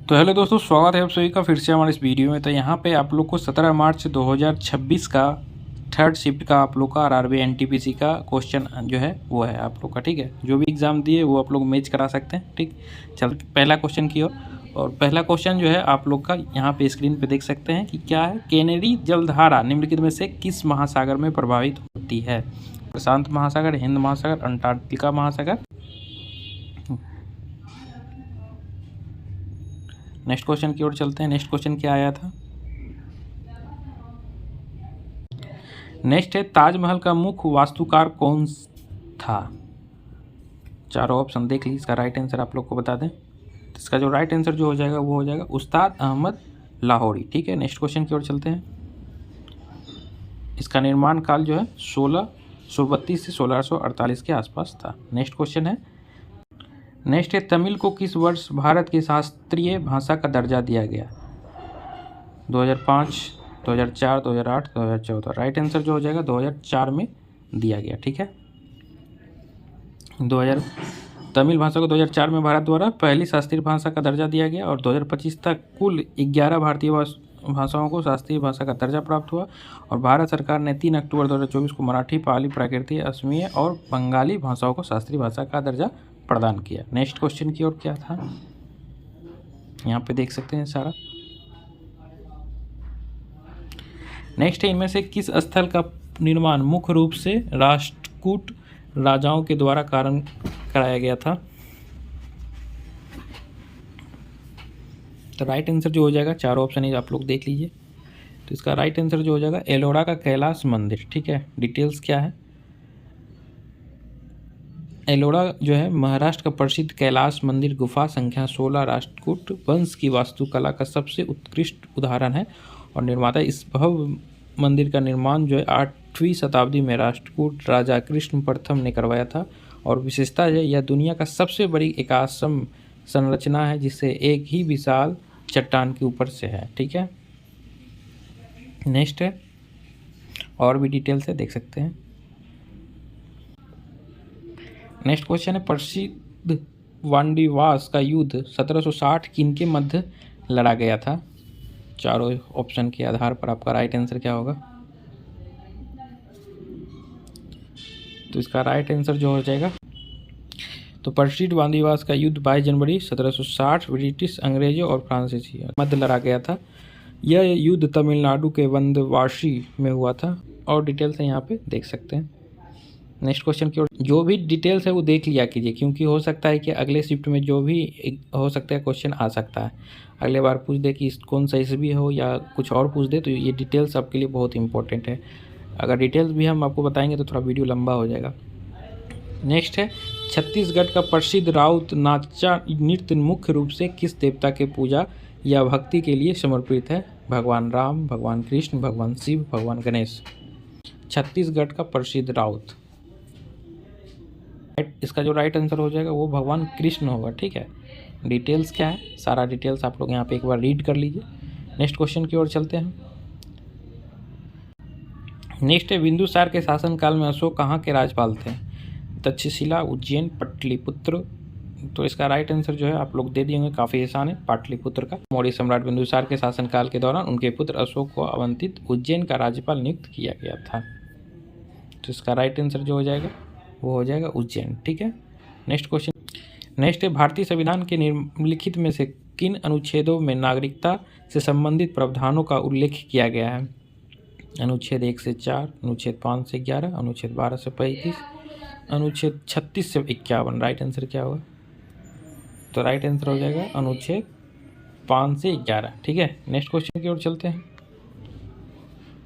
तो हेलो दोस्तों, स्वागत है आप सभी का फिर से हमारे इस वीडियो में। तो यहाँ पे आप लोग को 17 मार्च 2026 का थर्ड शिफ्ट का आप लोग का आरआरबी एनटीपीसी का क्वेश्चन जो है वो है आप लोग का। ठीक है, जो भी एग्ज़ाम दिए वो आप लोग मैच करा सकते हैं। ठीक, चल पहला क्वेश्चन की ओर। और पहला क्वेश्चन जो है आप लोग का यहाँ पे स्क्रीन पे देख सकते हैं कि क्या है। कैनेडी जलधारा निम्नलिखित में से किस महासागर में प्रभावित होती है? प्रशांत महासागर, हिंद महासागर, अंटार्कटिका महासागर। नेक्स्ट क्वेश्चन की ओर चलते हैं। नेक्स्ट क्वेश्चन क्या आया था? नेक्स्ट है, ताजमहल का मुख्य वास्तुकार कौन था? चारों ऑप्शन देख लीजिए, इसका राइट आंसर आप लोग को बता दें। तो इसका जो राइट आंसर जो हो जाएगा वो हो जाएगा उस्ताद अहमद लाहौरी। ठीक है, नेक्स्ट क्वेश्चन की ओर चलते हैं। इसका निर्माण काल जो है 1632 से 1648 के आसपास था। नेक्स्ट क्वेश्चन है। नेक्स्ट है, तमिल को किस वर्ष भारत की शास्त्रीय भाषा का दर्जा दिया गया? 2005, 2004, 2008, 2014। राइट आंसर जो हो जाएगा 2004 में दिया गया। ठीक है, 2000 तमिल भाषा को 2004 में भारत द्वारा पहली शास्त्रीय भाषा का दर्जा दिया गया और 2025 तक कुल 11 भारतीय भाषाओं को शास्त्रीय भाषा का दर्जा प्राप्त हुआ। और भारत सरकार ने 3 अक्टूबर 2024 को मराठी, पाली, प्राकृतिक, असमिया और बंगाली भाषाओं को शास्त्रीय भाषा का दर्जा प्रदान किया। नेक्स्ट क्वेश्चन की ओर क्या था, यहाँ पे देख सकते हैं सारा। नेक्स्ट है, इनमें से किस स्थल का निर्माण मुख्य रूप से राष्ट्रकूट राजाओं के द्वारा कराया गया था? तो राइट आंसर जो हो जाएगा, चारों ऑप्शन ही आप लोग देख लीजिए। तो इसका राइट आंसर जो हो जाएगा एलोरा का कैलाश मंदिर। ठीक है, डिटेल्स क्या है। एलोरा जो है महाराष्ट्र का प्रसिद्ध कैलाश मंदिर गुफा संख्या 16 राष्ट्रकूट वंश की वास्तुकला का सबसे उत्कृष्ट उदाहरण है और निर्माता इस भव्य मंदिर का निर्माण जो है 8वीं शताब्दी में राष्ट्रकूट राजा कृष्ण प्रथम ने करवाया था। और विशेषता है, यह दुनिया का सबसे बड़ी एकाश्म संरचना है जिसे एक ही विशाल चट्टान के ऊपर से है। ठीक है, नेक्स्ट है, और भी डिटेल से देख सकते हैं। नेक्स्ट क्वेश्चन है, प्रसिद्ध वांडीवास का युद्ध 1760 किनके मध्य लड़ा गया था? चारों ऑप्शन के आधार पर आपका राइट आंसर क्या होगा? तो इसका राइट आंसर जो हो जाएगा, तो प्रसिद्ध वांडीवास का युद्ध 22 जनवरी 1760 ब्रिटिश, अंग्रेजों और फ्रांसीसी मध्य लड़ा गया था। यह युद्ध तमिलनाडु के वंदवाशी में हुआ था और डिटेल्स यहाँ पे देख सकते हैं। नेक्स्ट क्वेश्चन की ओर, जो भी डिटेल्स है वो देख लिया कीजिए क्योंकि हो सकता है कि अगले शिफ्ट में जो भी हो सकता है क्वेश्चन आ सकता है। अगले बार पूछ दे कि कौन सा ईस्वी हो या कुछ और पूछ दे, तो ये डिटेल्स आपके लिए बहुत इंपॉर्टेंट है। अगर डिटेल्स भी हम आपको बताएंगे तो थोड़ा वीडियो लंबा हो जाएगा। नेक्स्ट है, छत्तीसगढ़ का प्रसिद्ध राउत नाचा नृत्य मुख्य रूप से किस देवता के पूजा या भक्ति के लिए समर्पित है? भगवान राम, भगवान कृष्ण, भगवान शिव, भगवान गणेश। छत्तीसगढ़ का प्रसिद्ध राउत, इसका जो राइट आंसर हो जाएगा वो भगवान कृष्ण होगा। ठीक है, डिटेल्स क्या है, सारा डिटेल्स आप लोग यहाँ पे एक बार रीड कर लीजिए। नेक्स्ट क्वेश्चन की ओर चलते हैं। नेक्स्ट है, बिंदुसार के शासनकाल में अशोक कहाँ के राज्यपाल थे? तक्षशिला, उज्जैन, पाटलिपुत्र। तो इसका राइट आंसर जो है आप लोग दे दिएंगे, काफ़ी आसान है, पाटलिपुत्र का। मौर्य सम्राट बिंदुसार के शासनकाल के दौरान उनके पुत्र अशोक को आवंटित उज्जैन का राज्यपाल नियुक्त किया गया था। तो इसका राइट आंसर जो हो जाएगा वो हो जाएगा उज्जैन। ठीक है, नेक्स्ट क्वेश्चन। नेक्स्ट है, भारतीय संविधान के निम्नलिखित में से किन अनुच्छेदों में नागरिकता से संबंधित प्रावधानों का उल्लेख किया गया है? अनुच्छेद 1 से 4, अनुच्छेद 5 से 11, अनुच्छेद 12 से 35, अनुच्छेद 36 से 51। राइट आंसर क्या होगा? तो राइट आंसर हो जाएगा अनुच्छेद 5 से 11। ठीक है, नेक्स्ट क्वेश्चन की ओर चलते हैं।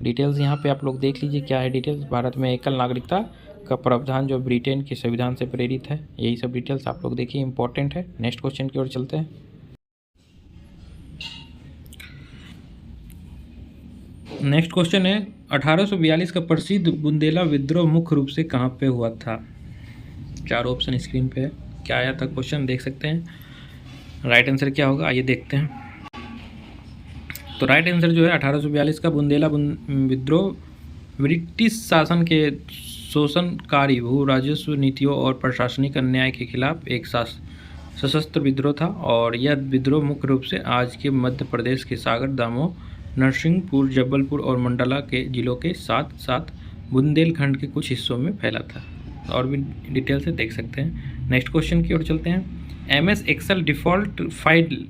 डिटेल्स यहाँ पे आप लोग देख लीजिए क्या है डिटेल्स। भारत में एकल नागरिकता का प्रावधान जो ब्रिटेन के संविधान से प्रेरित है, यही सब डिटेल्स आप लोग देखिए, इंपॉर्टेंट है। नेक्स्ट क्वेश्चन की ओर चलते हैं। नेक्स्ट क्वेश्चन है, 1842 का प्रसिद्ध बुंदेला विद्रोह मुख्य रूप से कहाँ पे हुआ था? चारों ऑप्शन स्क्रीन पे है, क्या आया था क्वेश्चन देख सकते हैं। राइट आंसर क्या होगा आइए देखते हैं। तो राइट आंसर जो है 1842 का बुंदेला विद्रोह ब्रिटिश शासन के शोषणकारी भू राजस्व नीतियों और प्रशासनिक अन्याय के खिलाफ एक सशस्त्र विद्रोह था और यह विद्रोह मुख्य रूप से आज के मध्य प्रदेश के सागर, दामोह, नरसिंहपुर, जबलपुर और मंडला के जिलों के साथ साथ बुंदेलखंड के कुछ हिस्सों में फैला था। और भी डिटेल से देख सकते हैं। नेक्स्ट क्वेश्चन की ओर चलते हैं। MS Excel default file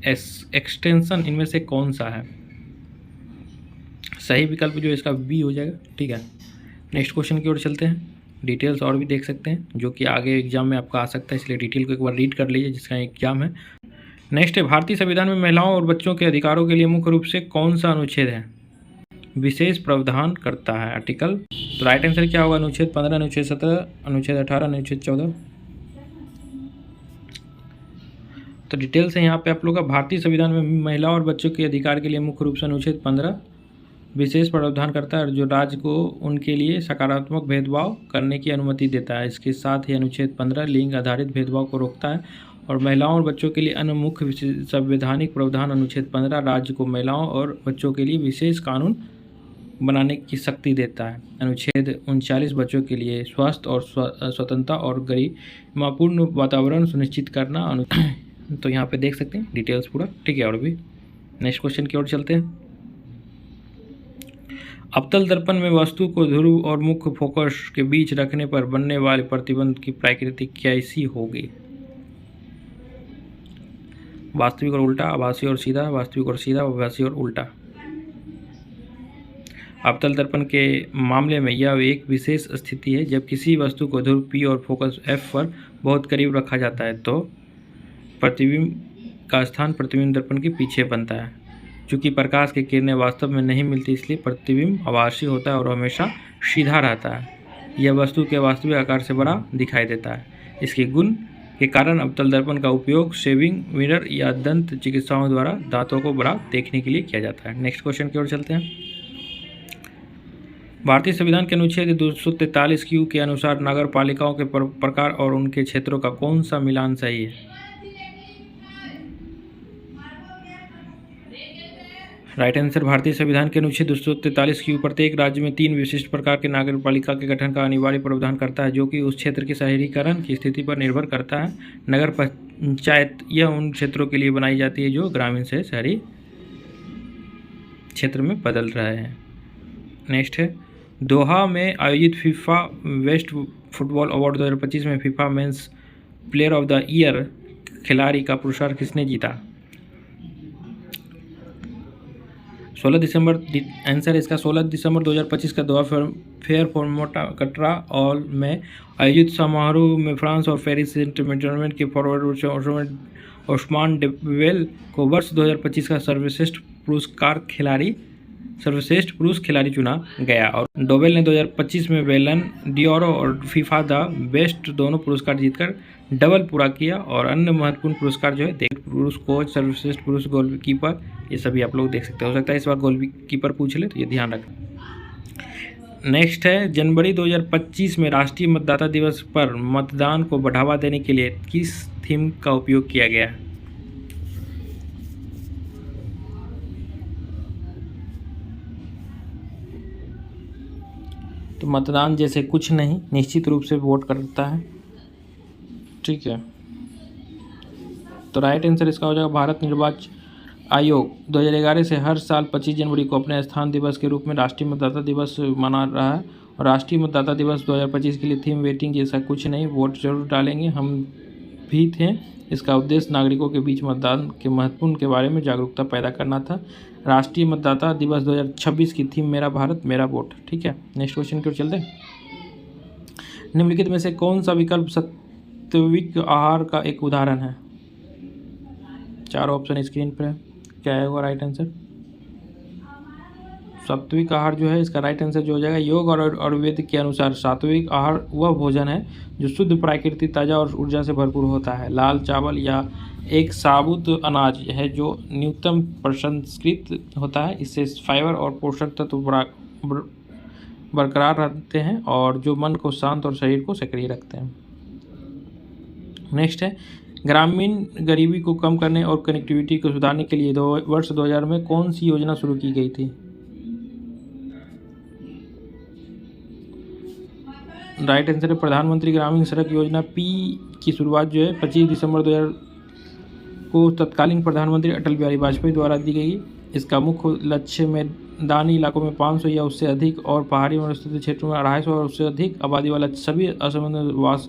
extension इनमें से कौन सा है? सही विकल्प जो इसका बी हो जाएगा। ठीक है, नेक्स्ट क्वेश्चन की ओर चलते हैं। डिटेल्स और भी देख सकते हैं जो कि आगे एग्जाम में आपका आ सकता है, इसलिए डिटेल को एक बार रीड कर लीजिए जिसका एग्जाम है। नेक्स्ट है, भारतीय संविधान में महिलाओं और बच्चों के अधिकारों के लिए मुख्य रूप से कौन सा अनुच्छेद है विशेष प्रावधान करता है? आर्टिकल। तो राइट आंसर क्या होगा? अनुच्छेद 15, अनुच्छेद 17, अनुच्छेद 18, अनुच्छेद 14। तो डिटेल से यहाँ पे आप लोग का भारतीय संविधान में महिलाओं और बच्चों के अधिकार के लिए मुख्य रूप से अनुच्छेद 15 विशेष प्रावधान करता है जो राज्य को उनके लिए सकारात्मक भेदभाव करने की अनुमति देता है। इसके साथ ही अनुच्छेद 15 लिंग आधारित भेदभाव को रोकता है और महिलाओं और बच्चों के लिए अन्य मुख्य संवैधानिक प्रावधान अनुच्छेद 15 राज्य को महिलाओं और बच्चों के लिए विशेष कानून बनाने की शक्ति देता है। अनुच्छेद 39 बच्चों के लिए स्वस्थ और स्वतंत्रता और गरिमापूर्ण वातावरण सुनिश्चित करना। तो यहाँ पे देख सकते हैं डिटेल्स पूरा। ठीक है, और भी नेक्स्ट क्वेश्चन की ओर चलते हैं। अवतल दर्पण में वस्तु को ध्रुव और मुख्य फोकस के बीच रखने पर बनने वाले प्रतिबंध की प्रकृति कैसी होगी? वास्तविक और उल्टा, आभासी और सीधा, वास्तविक और सीधा, आभासी और उल्टा। अवतल दर्पण के मामले में यह एक विशेष स्थिति है जब किसी वस्तु को ध्रुव P और फोकस F पर बहुत करीब रखा जाता है तो प्रतिबिंब का स्थान प्रतिबिंब दर्पण के पीछे बनता है। चूँकि प्रकाश की किरणें वास्तव में नहीं मिलती इसलिए प्रतिबिंब आभासी होता है और हमेशा सीधा रहता है। यह वस्तु के वास्तविक आकार से बड़ा दिखाई देता है। इसके गुण के कारण अवतल दर्पण का उपयोग शेविंग मिरर या दंत चिकित्साओं द्वारा दांतों को बड़ा देखने के लिए किया जाता है। नेक्स्ट क्वेश्चन की ओर चलते हैं। भारतीय संविधान के अनुच्छेद 243 Q के अनुसार नगर पालिकाओं के प्रकार और उनके क्षेत्रों का कौन सा मिलान सही है? राइट आंसर, भारतीय संविधान के अनुच्छेद 243 Q प्रत्येक राज्य में 3 विशिष्ट प्रकार के नगर पालिका के गठन का अनिवार्य प्रावधान करता है जो कि उस क्षेत्र के शहरीकरण की स्थिति पर निर्भर करता है। नगर पंचायत यह उन क्षेत्रों के लिए बनाई जाती है जो ग्रामीण से शहरी क्षेत्र में बदल रहे हैं। नेक्स्ट है, दोहा में आयोजित फीफा बेस्ट फुटबॉल अवार्ड 2025 में FIFA men's player of the year खिलाड़ी का पुरस्कार किसने जीता? 16 दिसंबर आंसर इसका 16 दिसंबर 2025 का दोहा फेयर फॉर्मोटा कटरा ऑल में आयोजित समारोह में फ्रांस और पेरिस सेंट पीटर्सबर्ग के फॉरवर्ड ओस्मान डेम्बेले को वर्ष 2025 का सर्वश्रेष्ठ पुरुष खिलाड़ी चुना गया और डोवेल ने 2025 में बैलन डियोरो और फीफा द बेस्ट दोनों पुरस्कार जीतकर डबल पूरा किया। और अन्य महत्वपूर्ण पुरस्कार जो है पुरुष कोच, सर्वश्रेष्ठ पुरुष गोलकीपर, ये सभी आप लोग देख सकते हो सकता है इस बार गोलकीपर पूछ ले तो ये ध्यान रखना। नेक्स्ट है, जनवरी 2025 में राष्ट्रीय मतदाता दिवस पर मतदान को बढ़ावा देने के लिए किस थीम का उपयोग किया गया? तो मतदान जैसे कुछ नहीं, निश्चित रूप से वोट करता है। ठीक है, तो राइट आंसर इसका हो जाएगा भारत निर्वाचन आयोग 2011 से हर साल 25 जनवरी को अपने स्थान दिवस के रूप में राष्ट्रीय मतदाता दिवस मना रहा है। और राष्ट्रीय मतदाता दिवस 2025 के लिए थीम वेटिंग जैसा कुछ नहीं, वोट जरूर डालेंगे हम भी थे। इसका उद्देश्य नागरिकों के बीच मतदान के महत्वपूर्ण के बारे में जागरूकता पैदा करना था। राष्ट्रीय मतदाता दिवस 2026 की थीम मेरा भारत मेरा वोट। ठीक है, नेक्स्ट क्वेश्चन की ओर चलते हैं। निम्नलिखित में से कौन सा विकल्प सात्विक आहार का एक उदाहरण है? 4 ऑप्शन स्क्रीन पर है, क्या होगा राइट आंसर? सात्विक आहार जो है इसका राइट आंसर जो हो जाएगा योग और आयुर्वेद के अनुसार सात्विक आहार वह भोजन है जो शुद्ध, प्राकृतिक, ताज़ा और ऊर्जा से भरपूर होता है। लाल चावल या एक साबुत अनाज है जो न्यूनतम प्रसंस्कृत होता है। इससे फाइबर और पोषक तत्व बरकरार रहते हैं और जो मन को शांत और शरीर को सक्रिय रखते हैं। नेक्स्ट है, ग्रामीण गरीबी को कम करने और कनेक्टिविटी को सुधारने के लिए वर्ष 2000 में कौन सी योजना शुरू की गई थी? राइट आंसर है प्रधानमंत्री ग्रामीण सड़क योजना पी की शुरुआत जो है 25 दिसंबर 2000 को तत्कालीन प्रधानमंत्री अटल बिहारी वाजपेयी द्वारा दी गई। इसका मुख्य लक्ष्य मैदानी इलाकों में 500 या उससे अधिक और पहाड़ी और स्थित क्षेत्रों में 250 और उससे अधिक आबादी वाला सभी असंबद्ध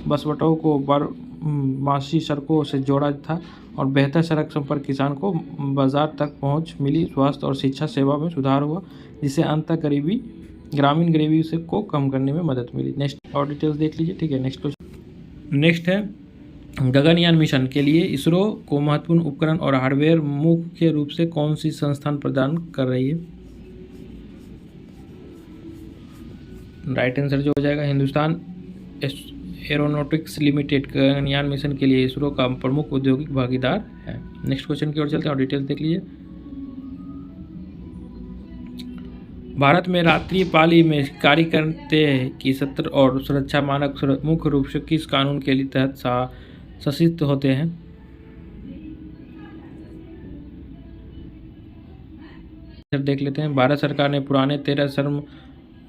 बसवटों को बारमासी सड़कों से जोड़ा था और बेहतर सड़क संपर्क किसान को बाजार तक पहुंच मिली। स्वास्थ्य और शिक्षा सेवा में सुधार हुआ, जिससे अंततः ग्रामीण गरीबी से को कम करने में मदद मिली। नेक्स्ट और डिटेल्स देख लीजिए, ठीक है। नेक्स्ट है गगनयान मिशन के लिए इसरो को महत्वपूर्ण उपकरण और हार्डवेयर मुख्य रूप से कौन सी संस्थान प्रदान कर रही है? राइट आंसर जो हो जाएगा Hindustan aeronautics limited Gaganyaan mission के लिए इसरो का प्रमुख औद्योगिक भागीदार है। नेक्स्ट क्वेश्चन की ओर चलते हैं और डिटेल्स देख लीजिए। भारत में रात्रि पाली में कार्य करते की सत्र और सुरक्षा मानक मुख्य रूप से किस कानून के तहत शासित होते हैं? देख लेते हैं। भारत सरकार ने पुराने 13 श्रम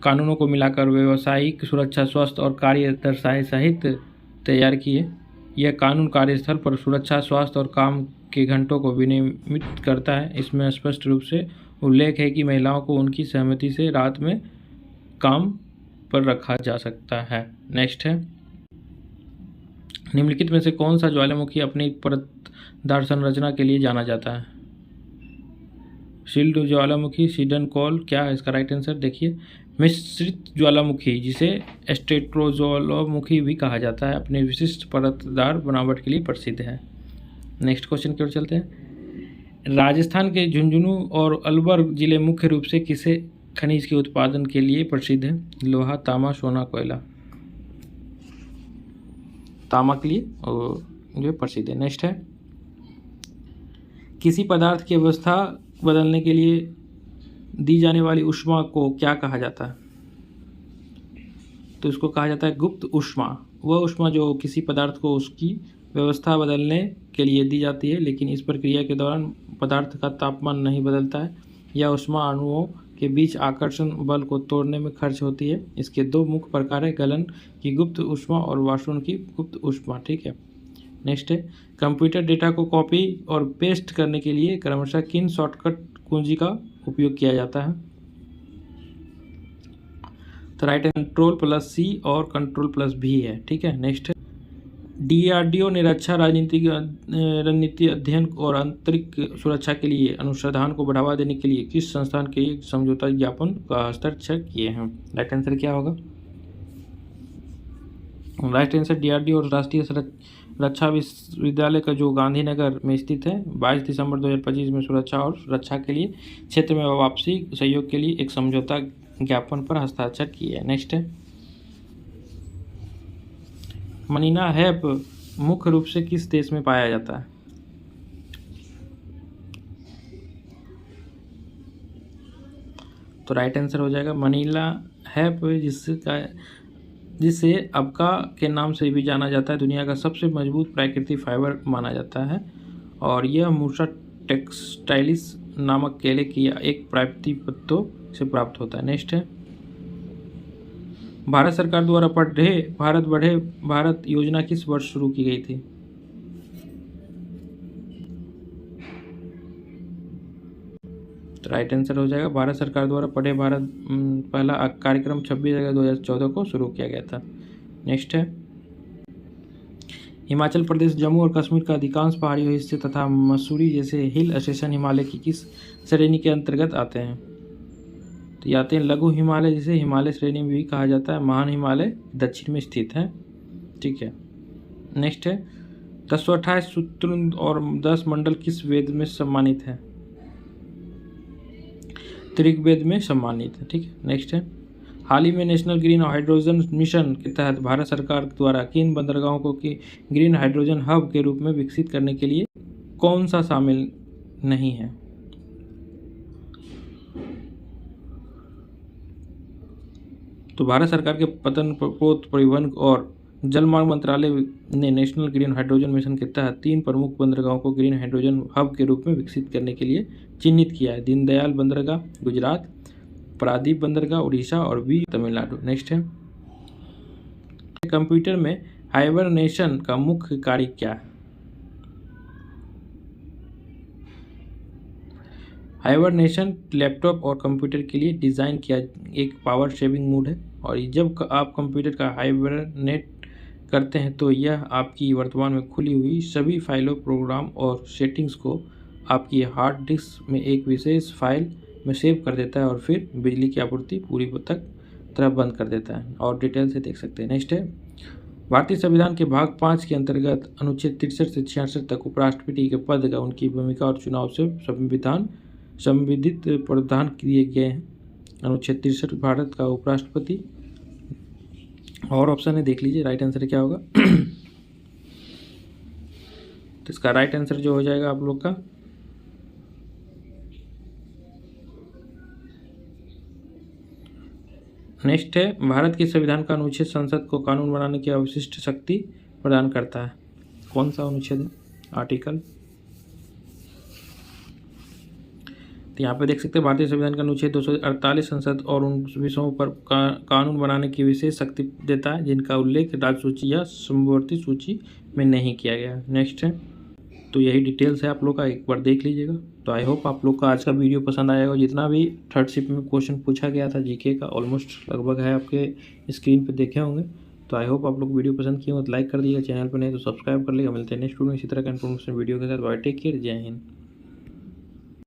कानूनों को मिलाकर व्यावसायिक सुरक्षा, स्वास्थ्य और कार्य दर्शाए सहित तैयार किए। यह कानून कार्यस्थल पर सुरक्षा, स्वास्थ्य और काम के घंटों को विनियमित करता है। इसमें स्पष्ट रूप से उल्लेख है कि महिलाओं को उनकी सहमति से रात में काम पर रखा जा सकता है। नेक्स्ट है निम्नलिखित में से कौन सा ज्वालामुखी अपनी परतदार संरचना के लिए जाना जाता है? शील्ड ज्वालामुखी, सिडन कॉल, क्या है इसका राइट आंसर? देखिए, मिश्रित ज्वालामुखी जिसे स्ट्रेटोज्वालामुखी भी कहा जाता है अपने विशिष्ट परतदार बनावट के लिए प्रसिद्ध है। नेक्स्ट क्वेश्चन की ओर चलते हैं। राजस्थान के झुंझुनू और अलवर जिले मुख्य रूप से किसे खनिज के उत्पादन के लिए प्रसिद्ध है? लोहा, तांबा, सोना, कोयला। तांबा के लिए और जो प्रसिद्ध है। नेक्स्ट है किसी पदार्थ की अवस्था बदलने के लिए दी जाने वाली ऊष्मा को क्या कहा जाता है? तो इसको कहा जाता है गुप्त ऊष्मा। वह ऊष्मा जो किसी पदार्थ को उसकी व्यवस्था बदलने के लिए दी जाती है, लेकिन इस प्रक्रिया के दौरान पदार्थ का तापमान नहीं बदलता है। यह ऊष्मा अणुओं के बीच आकर्षण बल को तोड़ने में खर्च होती है। इसके दो मुख्य प्रकार है, गलन की गुप्त ऊष्मा और वाष्पन की गुप्त ऊष्मा। ठीक है। नेक्स्ट है कंप्यूटर डेटा को कॉपी और पेस्ट करने के लिए क्रमशः किन शॉर्टकट कुंजी का उपयोग किया जाता है? तो राइट Ctrl+C और Ctrl+V है। ठीक है। नेक्स्ट है DRDO ने रक्षा रणनीति अध्ययन और आंतरिक सुरक्षा के लिए अनुसंधान को बढ़ावा देने के लिए किस संस्थान के समझौता ज्ञापन का हस्ताक्षर किए हैं? राइट आंसर क्या होगा? राइट आंसर DRDO और राष्ट्रीय रक्षा विश्वविद्यालय का जो गांधीनगर में स्थित है 22 दिसंबर 2025 में सुरक्षा और रक्षा के लिए क्षेत्र में वापसी सहयोग के लिए एक समझौता ज्ञापन पर हस्ताक्षर किए। नेक्स्ट है मनीला हैप मुख्य रूप से किस देश में पाया जाता है? तो राइट आंसर हो जाएगा मनीला हैप, जिसे अबका के नाम से भी जाना जाता है, दुनिया का सबसे मजबूत प्राकृतिक फाइबर माना जाता है और यह मूसा टेक्सटाइलिस नामक केले की एक प्राकृतिक पत्तों से प्राप्त होता है। नेक्स्ट है भारत सरकार द्वारा पढ़े भारत योजना किस वर्ष शुरू की गई थी? तो राइट आंसर हो जाएगा भारत सरकार द्वारा पढ़े भारत पहला कार्यक्रम 26 अगस्त 2014 को शुरू किया गया था। नेक्स्ट है हिमाचल प्रदेश, जम्मू और कश्मीर का अधिकांश पहाड़ी हिस्से तथा मसूरी जैसे हिल स्टेशन हिमालय की किस श्रेणी के अंतर्गत आते हैं? तो ये आते हैं लघु हिमालय, जिसे हिमालय श्रेणी में भी कहा जाता है। महान हिमालय दक्षिण में स्थित है। ठीक है। नेक्स्ट है 1028 सूत्र और 10 मंडल किस वेद में सम्मानित है? ऋग्वेद में सम्मानित है। ठीक है। नेक्स्ट है हाल ही में नेशनल ग्रीन हाइड्रोजन मिशन के तहत भारत सरकार द्वारा किन बंदरगाहों को ग्रीन हाइड्रोजन हब के रूप में विकसित करने के लिए कौन सा शामिल नहीं है? तो भारत सरकार के पतन पोत परिवहन और जलमार्ग मंत्रालय ने नेशनल ग्रीन हाइड्रोजन मिशन के तहत 3 प्रमुख बंदरगाहों को ग्रीन हाइड्रोजन हब के रूप में विकसित करने के लिए चिन्हित किया है। दीनदयाल बंदरगाह गुजरात, पारादीप बंदरगाह उड़ीसा और वी तमिलनाडु। नेक्स्ट है कंप्यूटर में हाइबरनेशन का मुख्य कार्य क्या है? हाइबरनेशन लैपटॉप और कंप्यूटर के लिए डिज़ाइन किया एक पावर सेविंग मोड है, और जब आप कंप्यूटर का हाइबरनेट करते हैं तो यह आपकी वर्तमान में खुली हुई सभी फाइलों, प्रोग्राम और सेटिंग्स को आपकी हार्ड डिस्क में एक विशेष फाइल में सेव कर देता है और फिर बिजली की आपूर्ति पूरी तरह बंद कर देता है। और डिटेल से देख सकते हैं। नेक्स्ट है, भारतीय संविधान के भाग 5 के अंतर्गत अनुच्छेद 63 से 66 तक उपराष्ट्रपति के पद का उनकी भूमिका और चुनाव से संविधित प्रावधान किए गए हैं। अनुच्छेद 63 भारत का उपराष्ट्रपति, और ऑप्शन है देख लीजिए राइट आंसर क्या होगा। तो इसका राइट आंसर जो हो जाएगा आप लोग का नेक्स्ट है, भारत के संविधान का अनुच्छेद संसद को कानून बनाने की अवशिष्ट शक्ति प्रदान करता है। कौन सा अनुच्छेद है? आर्टिकल। तो यहाँ पे देख सकते हैं भारतीय संविधान का अनुच्छेद 248 संसद और उन विषयों पर कानून बनाने की विशेष शक्ति देता है जिनका उल्लेख राज्य सूची या समवर्ती सूची में नहीं किया गया। नेक्स्ट है, तो यही डिटेल्स है आप लोग का, एक बार देख लीजिएगा। तो आई होप आप लोग का आज का वीडियो पसंद आएगा। जितना भी थर्ड शिफ्ट में क्वेश्चन पूछा गया था जीके का ऑलमोस्ट लगभग है आपके स्क्रीन पे देखे होंगे। तो आई होप आप लोग वीडियो पसंद किए हो तो लाइक कर दीजिएगा, चैनल पर नहीं तो सब्सक्राइब कर लीजिएगा। मिलते हैं नेक्स्ट वीडियो में इसी तरह का इन्फॉर्मेशन वीडियो के साथ। बाय, टेक केयर, जय हिंद।